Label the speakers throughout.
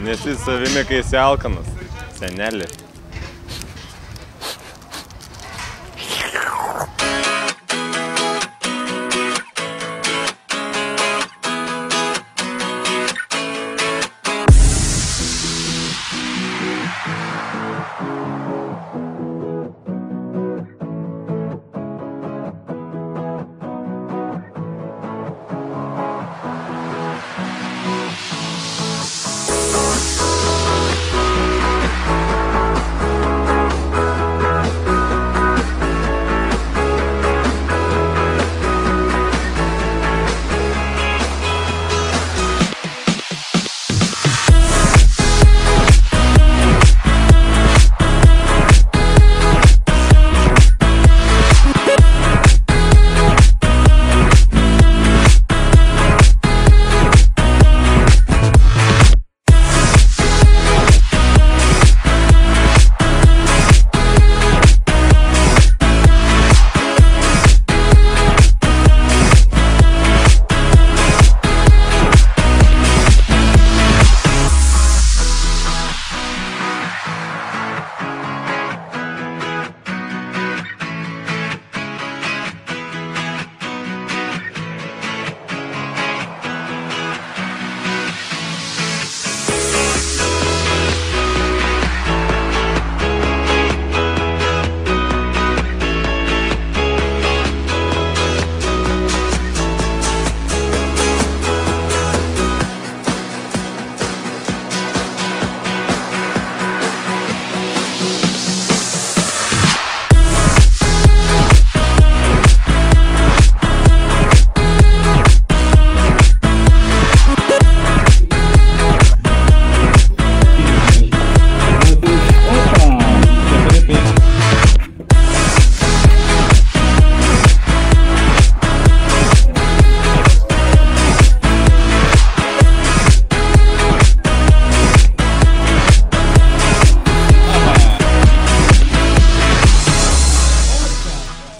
Speaker 1: Nesi savimi, kai esi alkanas, seneli.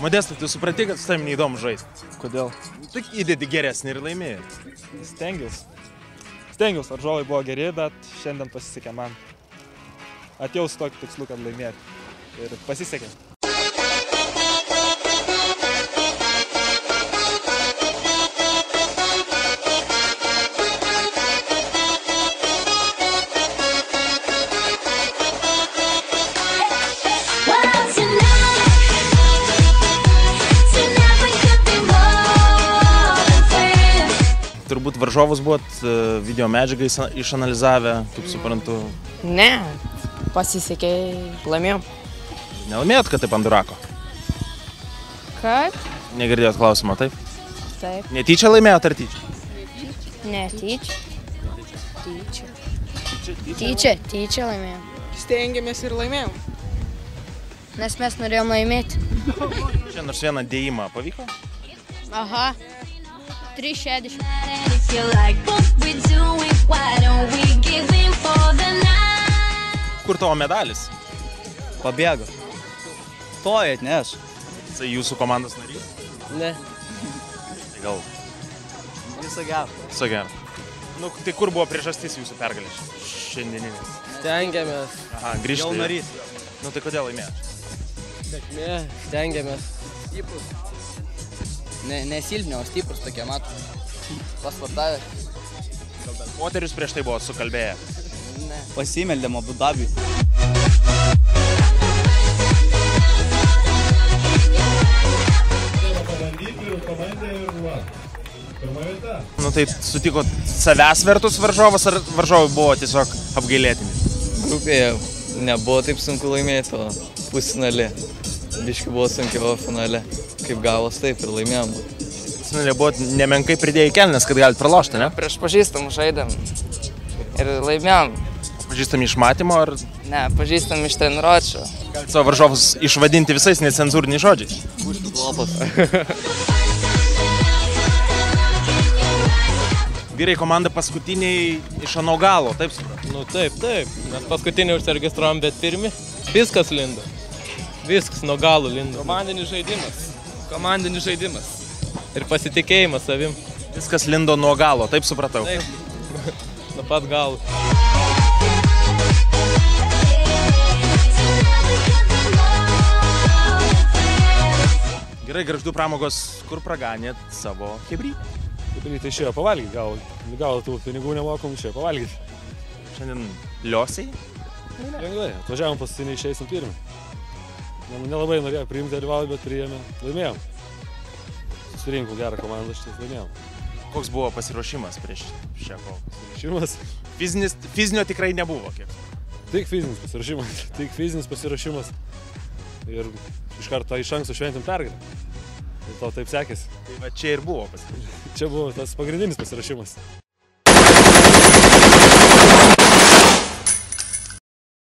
Speaker 2: Modestai, tu supranti, kad su tavim neįdomu žaisti.
Speaker 3: Kodėl?
Speaker 2: Tu įdedi geresnį ir laimėjai.
Speaker 3: Stengiausi, varžovai buvo geri, bet šiandien pasisekė man. Atėjau su tokiu tikslu, kad laimėti. Ir pasisekė.
Speaker 2: Turbūt varžovus buvot video medžiagą išanalizavę, kaip suprantu.
Speaker 4: Ne, pasisekė, laimėjom.
Speaker 2: Nelaimėjot, kad taip ant durako?
Speaker 4: Kad?
Speaker 2: Negirdėjot klausimą, taip?
Speaker 4: Taip.
Speaker 2: Netyčia laimėjot ar tyčia?
Speaker 4: Ne, tyčia. Tyčia laimėjom.
Speaker 5: Stengiamės ir laimėjom.
Speaker 4: Nes mes norėjom laimėti.
Speaker 2: Čia nors vieną dėjimą pavyko?
Speaker 4: Aha. 3,60.
Speaker 2: Kur tavo medalis?
Speaker 6: Pabėgo. Toj atneš.
Speaker 2: Tai jūsų komandos narys?
Speaker 6: Ne.
Speaker 2: Tai gal?
Speaker 6: Viso gero.
Speaker 2: Viso gero. Nu, tai kur buvo priežastis jūsų pergalės šiandieninės?
Speaker 6: Stengiamės.
Speaker 2: Aha, grįžti.
Speaker 6: Jau narys.
Speaker 2: Nu, tai kodėl laimėjot?
Speaker 6: Ne, stengiamės. Stiprus. Ne silpni, o stiprus tokie, mato. Pasvartavę.
Speaker 2: Gal dar moterius prieš tai buvo sukalbėję?
Speaker 6: Ne. Pasimeldėm Abu Dabiui.
Speaker 2: Nu tai sutikot savęs vertus varžovas, ar varžovai buvo tiesiog apgailėtini?
Speaker 6: Grupėje nebuvo taip sunku laimėti, o pusfinalė. Biški buvo sunkiau finale. Kaip gavos taip ir laimėjom.
Speaker 2: Pusfinalė buvo nemenkai pridėjai kelnes, kad galit pralošti, ne?
Speaker 6: Prieš pažįstam žaidėm ir laimėjom.
Speaker 2: Pažįstam iš matymo, ar...
Speaker 6: Ne, pažįstam iš treniruočio.
Speaker 2: Galit savo varžovus išvadinti visais necenzūriniais žodžiais?
Speaker 6: Lopas.
Speaker 2: Vyrai komanda paskutiniai iš ano galo, taip suprantu?
Speaker 7: Nu taip. Mes paskutiniai užsiregistruojam, bet pirmi. Viskas lindo. Viskas nuo galo lindo. Komandinis žaidimas. Ir pasitikėjimas savim.
Speaker 2: Viskas lindo nuo galo, taip supratau?
Speaker 7: Taip. Nuo pat galo.
Speaker 2: Gerai, Gargždų pramogos, kur praganėt savo chebry?
Speaker 3: Kaip ryte išėjo pavalgyti, gal tų pinigų nemokom, išėjo pavalgyti.
Speaker 2: Šiandien liosiai?
Speaker 3: Lengvai, atvažiavom paskutinį, išeisim pirmį. Nelabai norėjau priimti dalyvauti, bet priėmė, laimėjom. Susirinkau gerą komandą, šitais laimėjom.
Speaker 2: Koks buvo pasiruošimas prieš šią kovą?
Speaker 3: Šimas,
Speaker 2: Fizinio tikrai nebuvo, kiek?
Speaker 3: tik fizinis pasiruošimas. Ir iš karto iš anksto šventėm pergalę. Ir to taip sekėsi.
Speaker 2: Tai va čia ir buvo pasiruošimas.
Speaker 3: Čia buvo tas pagrindinis pasiruošimas.